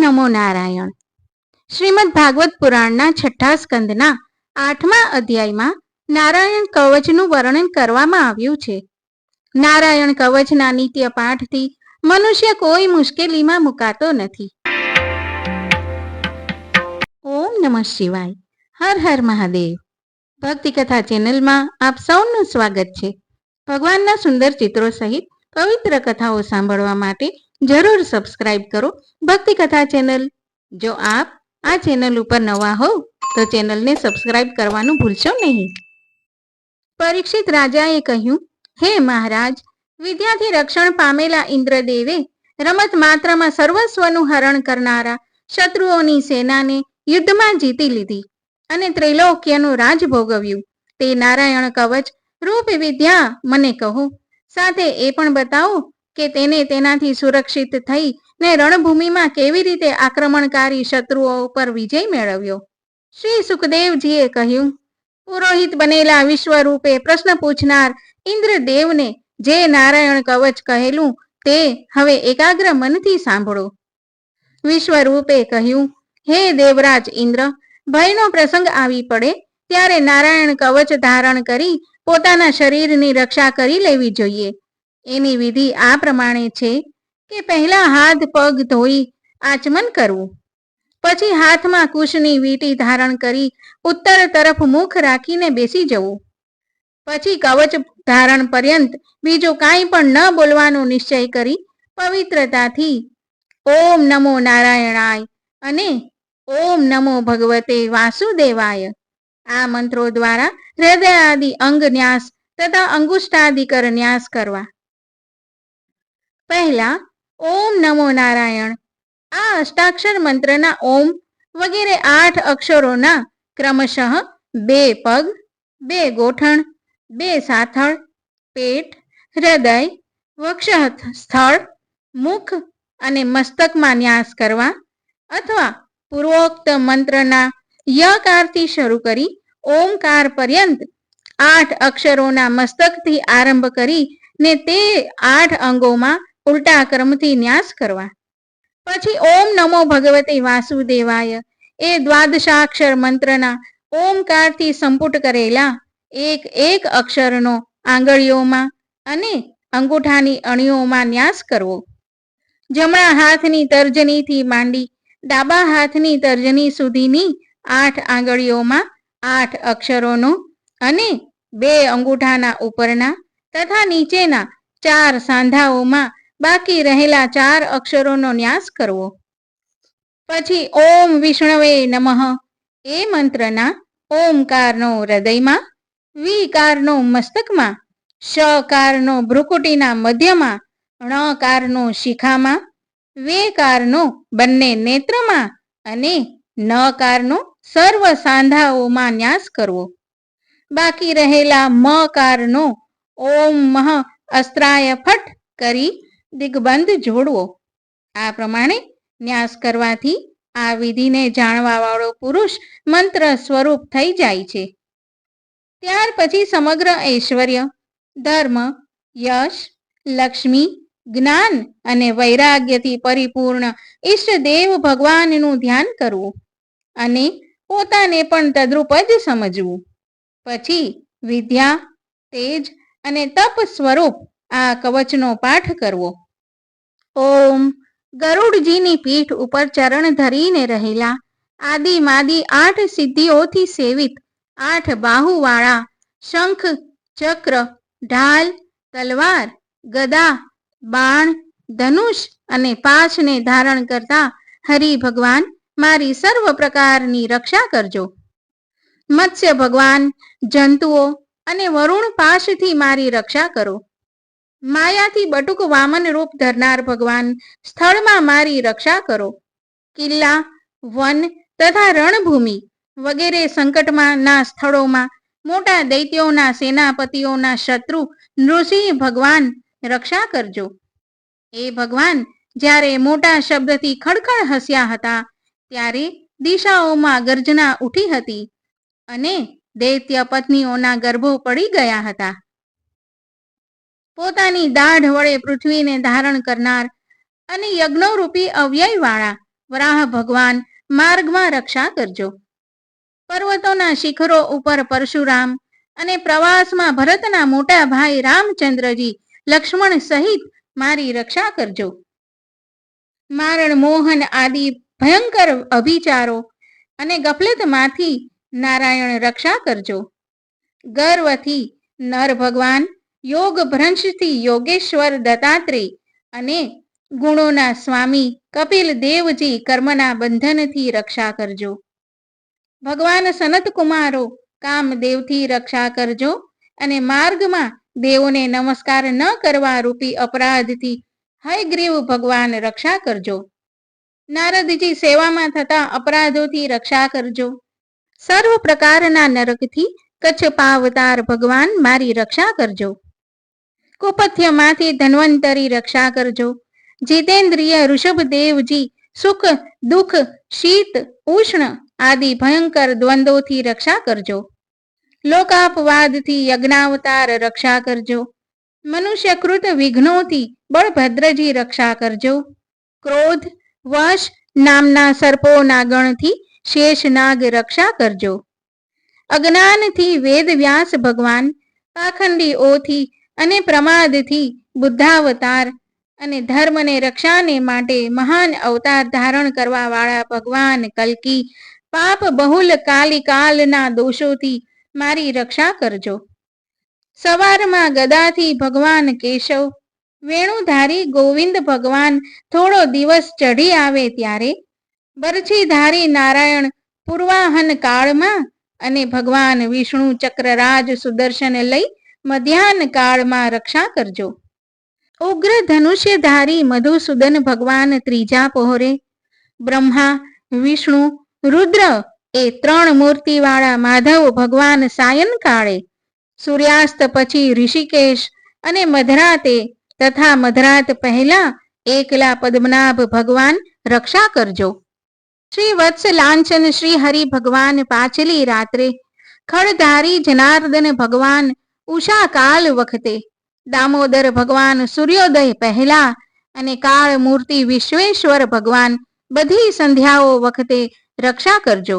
નમો નારાયણ. શ્રીમદ ભાગવત પુરાણના 6ઠ્ઠા સ્કંદના 8મા અધ્યાયમાં નારાયણ કવચનું વર્ણન કરવામાં આવ્યું છે. નારાયણ કવચના નિત્ય પાઠથી મનુષ્ય કોઈ મુશ્કેલીમાં મુકાતો નથી. ઓમ નમઃ શિવાય. હર હર મહાદેવ. ભક્તિ કથા ચેનલમાં આપ સૌનું સ્વાગત છે. ભગવાનના સુંદર ચિત્રો સહિત પવિત્ર કથાઓ સાંભળવા માટે જરૂર સબસ્ક્રાઇબ કરો ભક્તિ કથા ચેનલ. જો આપ આ ચેનલ ઉપર નવા હો તો ચેનલને સબસ્ક્રાઇબ કરવાનું ભૂલશો નહીં. પરીક્ષિત રાજાએ કહ્યું, હે મહારાજ, વિદ્યાથી રક્ષણ પામેલા ઇન્દ્રદેવે રમત માત્રમાં સર્વસ્વનું હરણ કરનારા શત્રુઓની સેનાને યુદ્ધમાં જીતી લીધી અને ત્રિલોક્યનું રાજ ભોગવ્યું. તે નારાયણ કવચ રૂપ વિદ્યા મને કહો, સાથે એ પણ બતાવો કે તેને તેનાથી સુરક્ષિત થઈ ને રણભૂમિમાં કેવી રીતે આક્રમણકારી શત્રુઓ ઉપર વિજય મેળવ્યો. શ્રી સુખદેવજીએ કહ્યું, પુરોહિત બનેલા વિશ્વરૂપે પ્રશ્ન પૂછનાર ઇન્દ્રદેવને જે નારાયણ કવચ કહેલું તે હવે એકાગ્ર મનથી સાંભળો. વિશ્વરૂપે કહ્યું, હે દેવરાજ ઇન્દ્ર, ભયનો પ્રસંગ આવી પડે ત્યારે નારાયણ કવચ ધારણ કરી પોતાના શરીરની રક્ષા કરી લેવી જોઈએ. એની વિધિ આ પ્રમાણે છે કે પહેલા હાથ પગ ધોઈ આચમન કરવું, પછી હાથમાં કુશની વીંટી ધારણ કરી ઉત્તર તરફ મુખ રાખીને બેસી જવું, પછી કવચ ધારણ પર્યંત બીજું કાંઈ પણ ન બોલવાનો નિશ્ચય કરી પવિત્રતાથી ઓમ નમો નારાયણાય અને ઓમ નમો ભગવતે વાસુદેવાય આ મંત્રો દ્વારા હૃદય આદિ અંગ ન્યાસ તથા અંગુષ્ટાદિકર ન્યાસ કરવા. પહેલા ઓમ નમો નારાયણ આ અષ્ટાક્ષર મંત્રના ઓમ વગેરે 8 અક્ષરોના ક્રમશઃ 2 પગ, 2 ગોઠણ, 2 સાથળ, પેટ, હૃદય, વક્ષ સ્થળ, મુખ અને મસ્તકમાં ન્યાસ કરવા, અથવા પૂર્વોક્ત મંત્રના યકારથી શરૂ કરી ઓમકાર પર્યંત 8 અક્ષરોના મસ્તકથી આરંભ કરી ને તે 8 અંગોમાં ઉલટા ક્રમથી ન્યાસ કરવા. પછી ઓમ નમો ભગવતે વાસુદેવાય એ દ્વાદશાક્ષર મંત્રના ઓમકારથી સંપુટ કરેલા એક અક્ષરનો આંગળીઓમાં અને અંગૂઠાની અણીઓમાં ન્યાસ કરવો. જમણા હાથની તર્જનીથી માંડી ડાબા હાથની તર્જની સુધીની 8 આંગળીઓમાં 8 અક્ષરોનો અને 2 અંગૂઠાના ઉપરના તથા નીચેના 4 સાંધાઓમાં બાકી રહેલા 4 અક્ષરોનો ન્યાસ કરવો. પછી ઓમ વિષ્ણવે નમઃ એ મંત્રના ઓમકારનો હૃદયમાં, વિકારનો મસ્તકમાં, શકારનો ભ્રુકુટીના મધ્યમાં, ણકારનો શિખામાં, વેકારનો બંને નેત્રમાં અને નકારનો સર્વ સાંધાઓમાં ન્યાસ કરવો. બાકી રહેલા મકારનો ઓમ મહ અસ્ત્રાય ફટ કરી દિગ્બંધ જોડવો. આ પ્રમાણે ન્યાસ કરવાથી આ વિધિને જાણવા વાળો પુરુષ મંત્ર સ્વરૂપ થઈ જાય છે. ત્યાર પછી સમગ્ર ઐશ્વર્ય, ધર્મ, યશ, લક્ષ્મી, જ્ઞાન અને વૈરાગ્યથી પરિપૂર્ણ ઈષ્ટદેવ ભગવાનનું ધ્યાન કરવું અને પોતાને પણ તદ્રુપ જ સમજવું. પછી વિદ્યા, તેજ અને તપ સ્વરૂપ આ કવચનો પાઠ કરવો. ઓમ ગરુડજીની પીઠ ઉપર ચરણ ધરીને રહેલા આદિમાદિ 8 સિદ્ધિઓથી સેવિત 8 બાહુવાળા શંખ, ચક્ર, ઢાલ, તલવાર, ગદા, બાણ, ધનુષ અને પાશને ધારણ કરતા હરિ ભગવાન મારી સર્વ પ્રકારની રક્ષા કરજો. મત્સ્ય ભગવાન જંતુઓ અને વરુણ પાશથી મારી રક્ષા કરો. માયાથી બટુક વામન રૂપ ધરનાર ભગવાન સ્થળમાં મારી રક્ષા કરો. કિલ્લા, વન તથા રણભૂમિ વગેરે સંકટના સ્થળોમાં મોટા દૈત્યોના સેનાપતિઓના શત્રુ નૃસિંહ ભગવાન રક્ષા કરજો. એ ભગવાન જ્યારે મોટા શબ્દથી ખડખડ હસ્યા હતા ત્યારે દિશાઓમાં ગર્જના ઉઠી હતી અને દૈત્ય પત્નીઓના ગર્ભો પડી ગયા હતા. પોતાની દાઢ વડે પૃથ્વીને ધારણ કરનાર અને યજ્ઞોરૂપી અવ્યયવાળા વરાહ ભગવાન માર્ગમાં રક્ષા કરજો. પર્વતોના શિખરો ઉપર પરશુરામ અને પ્રવાસમાં ભરતના મોટા ભાઈ રામચંદ્રજી લક્ષ્મણ સહિત મારી રક્ષા કરજો. મારણ મોહન આદિ ભયંકર અભિચારો અને ગફલતમાંથી નારાયણ રક્ષા કરજો. ગર્વથી નર ભગવાન, યોગ ભ્રંશથી યોગેશ્વર દત્તાત્રેય અને ગુણોના સ્વામી કપિલ દેવજી કર્મના બંધનથી રક્ષા કરજો. ભગવાન સનત કુમારો કામદેવથી રક્ષા કરજો અને માર્ગમાં દેવોને નમસ્કાર ન કરવા રૂપી અપરાધથી હયગ્રીવ ભગવાન રક્ષા કરજો. નારદજી સેવામાં થતા અપરાધોથી રક્ષા કરજો. સર્વ પ્રકારના નરકથી કચ્છ પાવતાર ભગવાન મારી રક્ષા કરજો. કુપથ્યમાંથી ધન્વંતરી રક્ષા કરજો. જીતેન્દ્રિય ઋષભદેવજી સુખ દુઃખ શીત ઉષ્ણ આદિ ભયંકર દ્વંદ્વોથી રક્ષા કરજો. લોકાપવાદથી યજ્ઞાવતાર રક્ષા કરજો. મનુષ્યકૃત વિઘ્નોથી બળભદ્રજી રક્ષા કરજો. ક્રોધ વશ નામના સર્પોના ગણથી શેષનાગ રક્ષા કરજો. અજ્ઞાનથી વેદવ્યાસ ભગવાન, પાખંડીઓથી અને પ્રમાદથી બુદ્ધાવતાર અને ધર્મને રક્ષાને માટે મહાન અવતાર ધારણ કરવા વાળા ભગવાન કલ્કી, પાપ બહુલ કાલિકાલના દોષોથી મારી રક્ષા કરજો. સવારમાં ગદાથી ભગવાન કેશવ, વેણુધારી ગોવિંદ ભગવાન થોડો દિવસ ચઢી આવે ત્યારે, બરછીધારી નારાયણ પૂર્વાહન કાળમાં અને ભગવાન વિષ્ણુ ચક્રરાજ સુદર્શન લઈ મધ્યાહન કાળમાં રક્ષા કરજો. ઉગ્ર ધનુષ્યધારી મધુસૂદન ભગવાન ત્રીજા પહોરે, બ્રહ્મા વિષ્ણુ રુદ્ર એ 3 મૂર્તિવાળા માધવ ભગવાન સાયંકાળે, સૂર્યાસ્ત પછી ઋષિકેશ અને મધરાતે તથા મધરાત પહેલા એકલા પદ્મનાભ ભગવાન રક્ષા કરજો. શ્રી વત્સ લાંછન શ્રી હરિ ભગવાન પાછલી રાત્રે, ખડધારી જનાર્દન ભગવાન ઉષા કાલ વખતે, દામોદર ભગવાન સૂર્યોદય પહેલા અને કાળ મૂર્તિ વિશ્વેશ્વર ભગવાન બધી સંધ્યાઓ વખતે રક્ષા કરજો.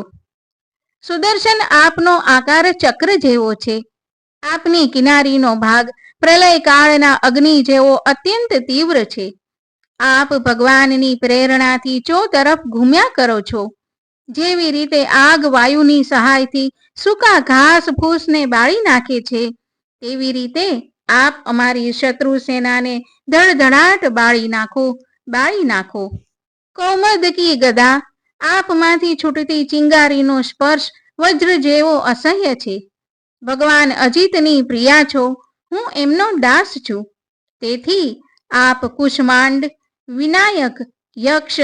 સુદર્શન આપનો આકાર ચક્ર જેવો છે. આપની કિનારીનો ભાગ પ્રલય કાળના અગ્નિ જેવો અત્યંત તીવ્ર છે. આપ ભગવાનની પ્રેરણાથી ચોતરફ ઘૂમ્યા કરો છો. જેવી રીતે આગ વાયુની સહાયથી સૂકા ઘાસ ફૂસને બાળી નાખે છે, તેવી રીતે આપ અમારી શત્રુ સેનાને ધડધડાટ બાળી નાખો. કૌમદકી ગદા, આપમાંથી છૂટતી ચિંગારીનો સ્પર્શ વજ્ર જેવો અસહ્ય છે. ભગવાન અજીતની પ્રિયા છો, હું એમનો દાસ છું. તેથી આપ કુષ્માંડ, વિનાયક, યક્ષ,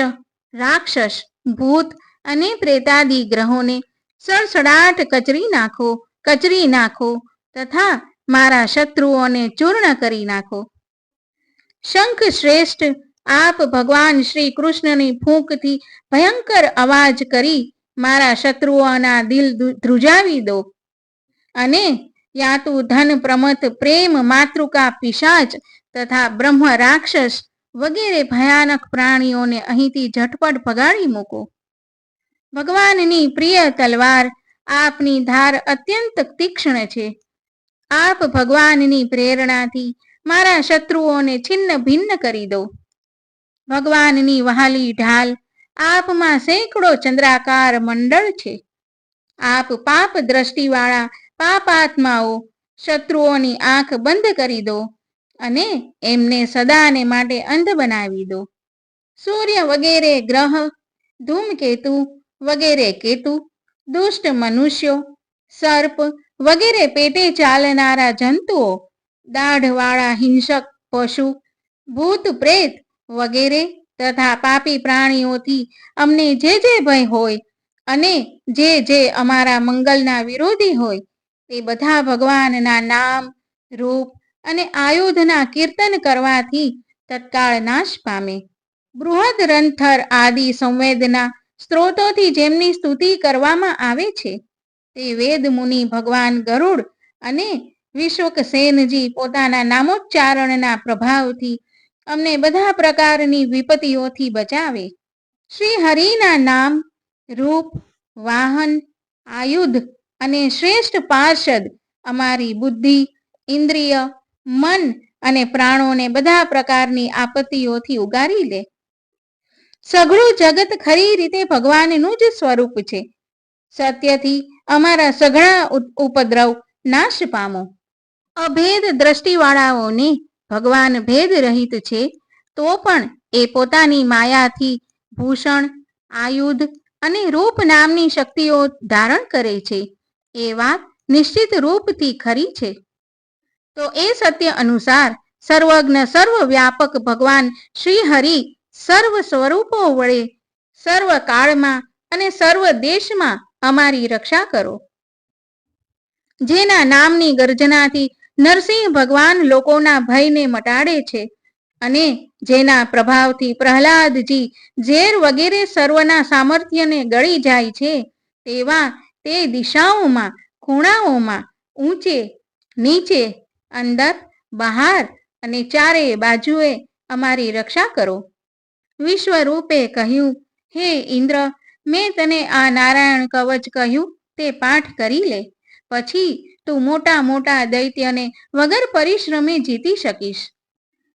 રાક્ષસ, ભૂત અને પ્રેતાદિ ગ્રહોને સડસડાટ કચરી નાખો તથા મારા શત્રુઓને ચૂર્ણ કરી નાખો. શંખ શ્રેષ્ઠ, આપ ભગવાન શ્રી કૃષ્ણની ફૂંકથી ભયંકર અવાજ કરી મારા શત્રુઓના દિલ ધ્રુજાવી દો અને યાતુ ધન પ્રમથ પ્રેમ માતૃકા પિશાચ તથા બ્રહ્મ રાક્ષસ વગેરે ભયાનક પ્રાણીઓને અહીંથી ઝટપટ ભગાડી મૂકો. ભગવાનની પ્રિય તલવાર, આપની ધાર અત્યંત તીક્ષ્ણ છે. આપ ભગવાનની પ્રેરણાથી મારા શત્રુઓને છિન્ન ભિન્ન કરી દો. ભગવાનની વહાલી ઢાલ, આપમાં સેંકડો ચંદ્રાકાર મંડળ છે. આપ પાપ દ્રષ્ટિવાળા પાપાત્માઓ, શત્રુઓની આંખ બંધ કરી દો અને એમને સદાને માટે અંધ બનાવી દો. સૂર્ય વગેરે ગ્રહ, ધૂમકેતુ વગેરે કેતુ, દુષ્ટ મનુષ્યો, સર્પ વગેરે પેટે ચાલનારા જંતુઓ, દાઢવાળા હિંસક પશુ, ભૂત પ્રેત વગેરે તથા પાપી પ્રાણીઓથી અમને જે ભય હોય અને જે અમારા મંગલના વિરોધી હોય, તે બધા ભગવાનના નામ, રૂપ અને આયુધના કીર્તન કરવાથી તત્કાળ નાશ પામે. બૃહદ રંથર આદિ સંવેદના સ્ત્રોતોથી જેમની સ્તુતિ કરવામાં આવે છે, તે વેદ મુનિ ભગવાન ગરુડ અને વિશ્વકસેનજી પોતાના નામોચ્ચારણના પ્રભાવથી અમને બધા પ્રકારની વિપત્તિઓથી બચાવે. શ્રી હરિના નામ, રૂપ, વાહન, આયુધ અને શ્રેષ્ઠ પાર્ષદ અમારી બુદ્ધિ, ઇન્દ્રિય, મન અને પ્રાણોને બધા પ્રકારની આપત્તિઓથી ઉગારી લે. સઘળું જગત ખરી રીતે ભગવાનનું જ સ્વરૂપ છે. સત્યથી અમારા સઘળા ઉપદ્રવ નાશ પામો. અભેદ દ્રષ્ટિવાળાઓને ભગવાન ભેદ રહિત છે, તો પણ એ પોતાની માયાથી ભૂષણ, આયુધ અને રૂપ નામની શક્તિઓ ધારણ કરે છે. એ વાત નિશ્ચિત રૂપથી ખરી છે. તો એ સત્ય અનુસાર સર્વજ્ઞ સર્વવ્યાપક ભગવાન શ્રી હરિ સર્વ સ્વરૂપો વડે સર્વ કાળમાં અને સર્વ દેશમાં અમારી રક્ષા કરો. જેના નામની ગર્જનાથી નરસિંહ ભગવાન લોકોના ભયને મટાડે છે અને જેના પ્રભાવથી પ્રહલાદજી ઝેર વગેરે સર્વના સામર્થ્યને ગળી જાય છે, તેવા તે દિશાઓમાં, ખૂણાઓમાં, ઊંચે નીચે, અંદર બહાર અને ચારે બાજુએ અમારી રક્ષા કરો. વિશ્વરૂપે કહ્યું, હે ઇન્દ્ર, મેં તને આ નારાયણ કવચ કહ્યું તે પાઠ કરી લે. પછી તું મોટા મોટા દૈત્યને વગર પરિશ્રમે જીતી શકીશ.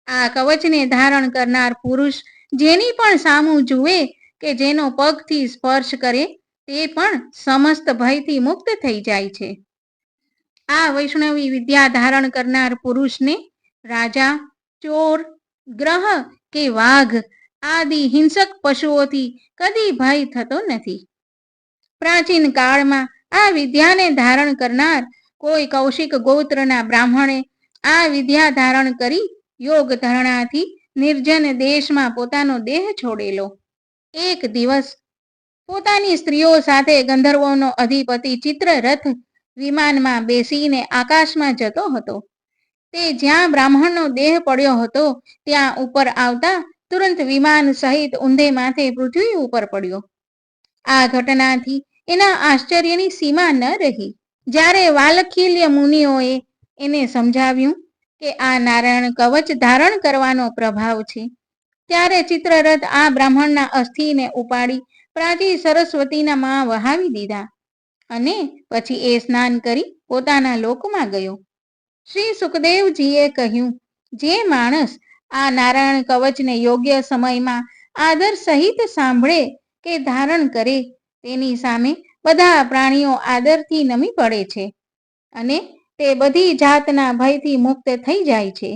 આ કવચને ધારણ કરનાર પુરુષ જેની પણ સામું જુએ કે જેનો પગથી સ્પર્શ કરે તે પણ સમસ્ત ભયથી મુક્ત થઈ જાય છે. આ વૈષ્ણવી વિદ્યા ધારણ કરનાર પુરુષને રાજા, ચોર, ગ્રહ કે વાઘ આદિ હિંસક પશુઓથી કદી ભય થતો નથી. પ્રાચીન કાળમાં આ વિદ્યાને ધારણ કરનાર કોઈ કૌશિક ગોત્રના બ્રાહ્મણે આ વિદ્યા ધારણ કરી યોગ ધારણાથી નિર્જન દેશમાં પોતાનો દેહ છોડેલો. એક દિવસ પોતાની સ્ત્રીઓ સાથે ગંધર્વોનો અધિપતિ ચિત્રરથ વિમાનમાં બેસીને આકાશમાં જતો હતો. તે જ્યાં બ્રાહ્મણનો દેહ પડ્યો હતો ત્યાં ઉપર આવતા તુરંત વિમાન સહિત ઊંધે માથે પૃથ્વી ઉપર પડ્યો. આ ઘટનાથી એના આશ્ચર્યની સીમા ન રહી. જ્યારે વાલખિલ્ય મુનિઓએ એને સમજાવ્યું કે આ નારાયણ કવચ ધારણ કરવાનો પ્રભાવ છે, ત્યારે ચિત્રરથ આ બ્રાહ્મણના અસ્થિને ઉપાડી પ્રાચી સરસ્વતીના માં વહાવી દીધા અને પછી એ સ્નાન કરી પોતાના લોકમાં ગયો. શ્રી સુખદેવજીએ કહ્યું, જે માણસ આ નારાયણ કવચને યોગ્ય સમયમાં આદર સહિત સાંભળે કે ધારણ કરે તેની સામે બધા પ્રાણીઓ આદરથી નમી પડે છે અને તે બધી જાતના ભયથી મુક્ત થઈ જાય છે.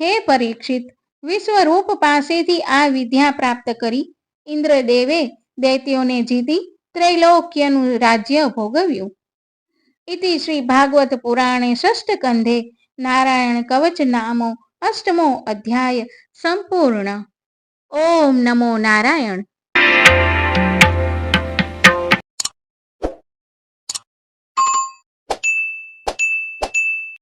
હે પરીક્ષિત, વિશ્વરૂપ પાસેથી આ વિદ્યા પ્રાપ્ત કરી ઇન્દ્રદેવે દૈત્યોને જીતી ત્રૈલોક્યનું રાજ્ય ભોગવ્યું. ઇતિ શ્રી ભાગવત પુરાણે ષષ્ઠ નારાયણ કવચ નામો અષ્ટમો અધ્યાય સંપૂર્ણ. ઓમ નમો નારાયણ.